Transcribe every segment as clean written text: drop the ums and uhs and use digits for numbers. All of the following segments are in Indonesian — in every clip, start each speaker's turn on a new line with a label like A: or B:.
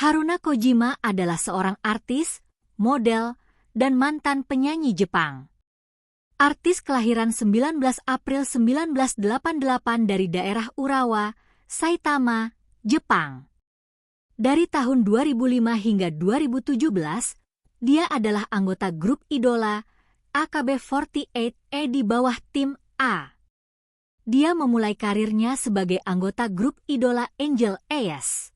A: Haruna Kojima adalah seorang artis, model, dan mantan penyanyi Jepang. Artis kelahiran 19 April 1988 dari daerah Urawa, Saitama, Jepang. Dari tahun 2005 hingga 2017, dia adalah anggota grup idola AKB48 di bawah tim A. Dia memulai karirnya sebagai anggota grup idola Angel Ace.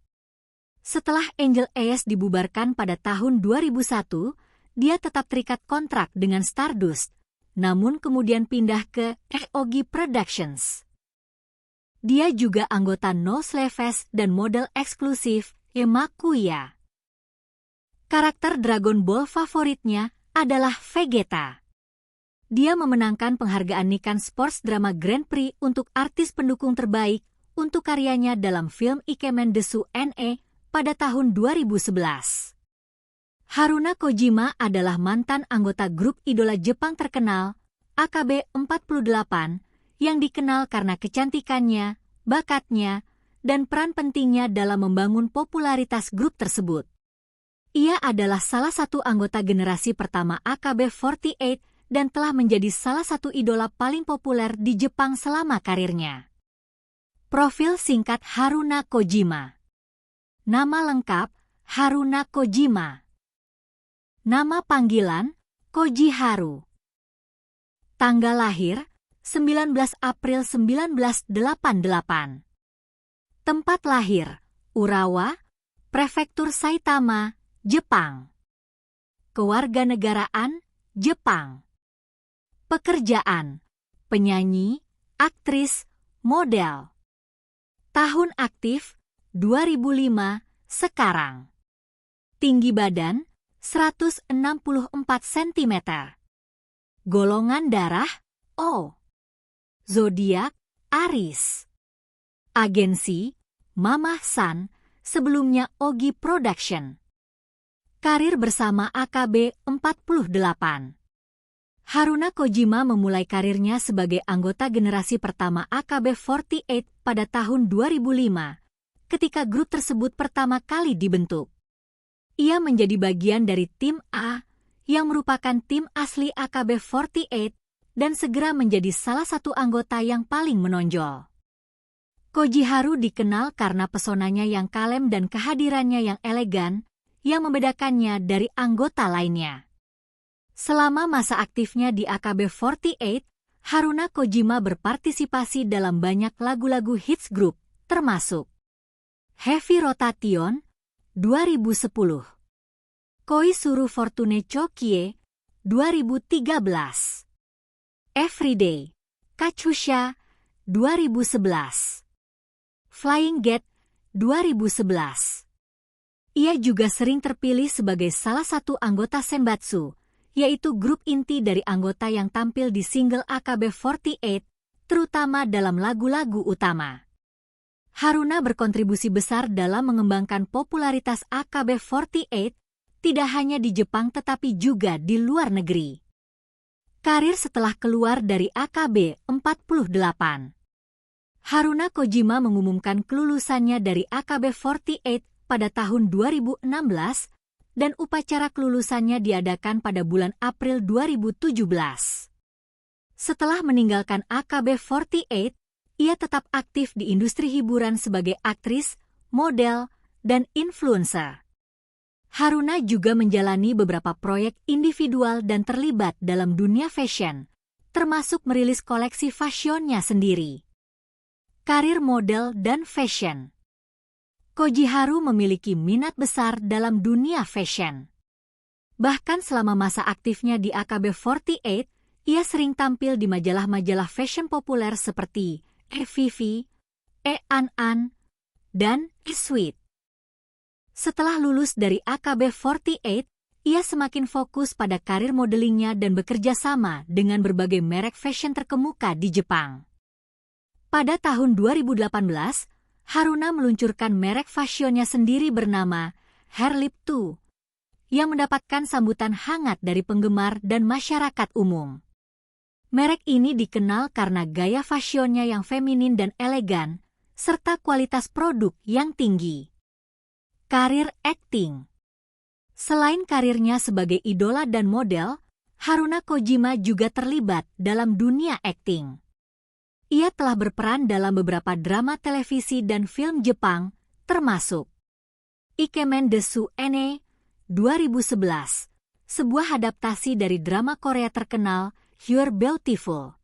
A: Setelah Angel Ace dibubarkan pada tahun 2001, dia tetap terikat kontrak dengan Stardust, namun kemudian pindah ke Ogi Productions. Dia juga anggota No Sleeves dan model eksklusif Emakuya. Karakter Dragon Ball favoritnya adalah Vegeta. Dia memenangkan penghargaan Nikan Sports Drama Grand Prix untuk artis pendukung terbaik untuk karyanya dalam film Ikemen Desu NE pada tahun 2011. Haruna Kojima adalah mantan anggota grup idola Jepang terkenal, AKB48, yang dikenal karena kecantikannya, bakatnya, dan peran pentingnya dalam membangun popularitas grup tersebut. Ia adalah salah satu anggota generasi pertama AKB48 dan telah menjadi salah satu idola paling populer di Jepang selama karirnya. Profil singkat Haruna Kojima. Nama lengkap, Haruna Kojima. Nama panggilan, Koji Haru. Tanggal lahir, 19 April 1988. Tempat lahir, Urawa, Prefektur Saitama, Jepang. Kewarganegaraan, Jepang. Pekerjaan, penyanyi, aktris, model. Tahun aktif, 2005, sekarang. Tinggi badan, 164 cm. Golongan darah, O. Zodiak, Aries. Agensi, Mama San, sebelumnya Ogi Production. Karir bersama AKB48. Haruna Kojima memulai karirnya sebagai anggota generasi pertama AKB48 pada tahun 2005, ketika grup tersebut pertama kali dibentuk. Ia menjadi bagian dari tim A, yang merupakan tim asli AKB48, dan segera menjadi salah satu anggota yang paling menonjol. Koji Haru dikenal karena pesonanya yang kalem dan kehadirannya yang elegan, yang membedakannya dari anggota lainnya. Selama masa aktifnya di AKB48, Haruna Kojima berpartisipasi dalam banyak lagu-lagu hits grup, termasuk Heavy Rotation, 2010. Koizuru Fortune Chokie, 2013. Everyday, Kachusha, 2011. Flying Gate, 2011. Ia juga sering terpilih sebagai salah satu anggota Senbatsu, yaitu grup inti dari anggota yang tampil di single AKB48, terutama dalam lagu-lagu utama. Haruna berkontribusi besar dalam mengembangkan popularitas AKB48, tidak hanya di Jepang tetapi juga di luar negeri. Karir setelah keluar dari AKB48. Haruna Kojima mengumumkan kelulusannya dari AKB48 pada tahun 2016, dan upacara kelulusannya diadakan pada bulan April 2017. Setelah meninggalkan AKB48, ia tetap aktif di industri hiburan sebagai aktris, model, dan influencer. Haruna juga menjalani beberapa proyek individual dan terlibat dalam dunia fashion, termasuk merilis koleksi fashionnya sendiri. Karir model dan fashion. Koji Haru memiliki minat besar dalam dunia fashion. Bahkan selama masa aktifnya di AKB48, ia sering tampil di majalah-majalah fashion populer seperti Vivi, An, dan Sweet. Setelah lulus dari AKB48, ia semakin fokus pada karir modelingnya dan bekerja sama dengan berbagai merek fashion terkemuka di Jepang. Pada tahun 2018, Haruna meluncurkan merek fashionnya sendiri bernama Hairlip 2, yang mendapatkan sambutan hangat dari penggemar dan masyarakat umum. Merek ini dikenal karena gaya fashionnya yang feminin dan elegan, serta kualitas produk yang tinggi. Karir akting. Selain karirnya sebagai idola dan model, Haruna Kojima juga terlibat dalam dunia akting. Ia telah berperan dalam beberapa drama televisi dan film Jepang, termasuk Ikemen Desu Ene 2011, sebuah adaptasi dari drama Korea terkenal You're Beautiful.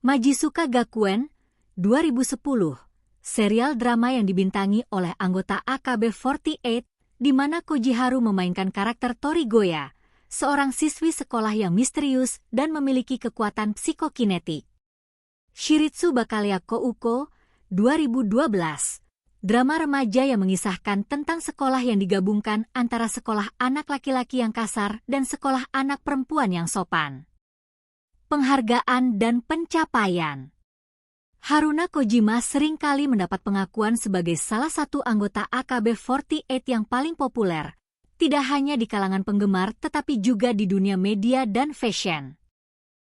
A: Majisuka Gakuen 2010, serial drama yang dibintangi oleh anggota AKB48, di mana Koji Haru memainkan karakter Torigoya, seorang siswi sekolah yang misterius dan memiliki kekuatan psikokinetik. Shiritsu Bakalia Kouko 2012, drama remaja yang mengisahkan tentang sekolah yang digabungkan antara sekolah anak laki-laki yang kasar dan sekolah anak perempuan yang sopan. Penghargaan dan pencapaian. Haruna Kojima seringkali mendapat pengakuan sebagai salah satu anggota AKB48 yang paling populer, tidak hanya di kalangan penggemar tetapi juga di dunia media dan fashion.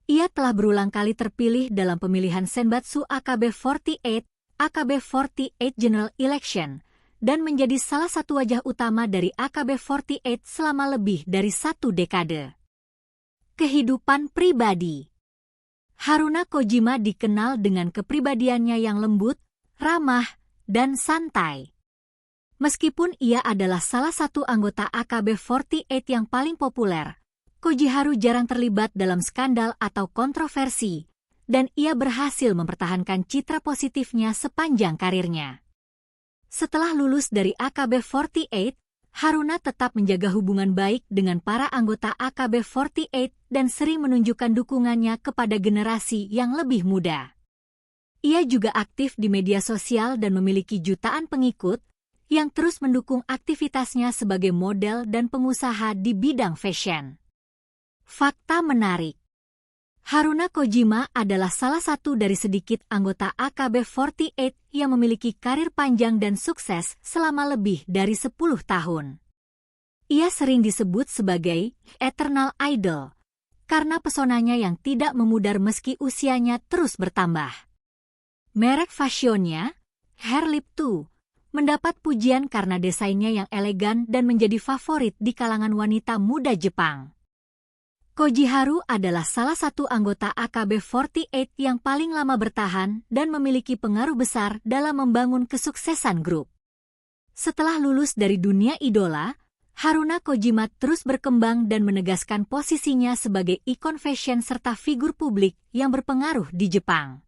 A: Ia telah berulang kali terpilih dalam pemilihan Senbatsu AKB48, AKB48 General Election, dan menjadi salah satu wajah utama dari AKB48 selama lebih dari 1 dekade. Kehidupan pribadi. Haruna Kojima dikenal dengan kepribadiannya yang lembut, ramah, dan santai. Meskipun ia adalah salah satu anggota AKB48 yang paling populer, Koji Haru jarang terlibat dalam skandal atau kontroversi, dan ia berhasil mempertahankan citra positifnya sepanjang karirnya. Setelah lulus dari AKB48, Haruna tetap menjaga hubungan baik dengan para anggota AKB48 dan sering menunjukkan dukungannya kepada generasi yang lebih muda. Ia juga aktif di media sosial dan memiliki jutaan pengikut yang terus mendukung aktivitasnya sebagai model dan pengusaha di bidang fashion. Fakta menarik. Haruna Kojima adalah salah satu dari sedikit anggota AKB48 yang memiliki karir panjang dan sukses selama lebih dari 10 tahun. Ia sering disebut sebagai Eternal Idol karena pesonanya yang tidak memudar meski usianya terus bertambah. Merek fashionnya, Hairlip 2, mendapat pujian karena desainnya yang elegan dan menjadi favorit di kalangan wanita muda Jepang. Koji Haru adalah salah satu anggota AKB48 yang paling lama bertahan dan memiliki pengaruh besar dalam membangun kesuksesan grup. Setelah lulus dari dunia idola, Haruna Kojima terus berkembang dan menegaskan posisinya sebagai ikon fashion serta figur publik yang berpengaruh di Jepang.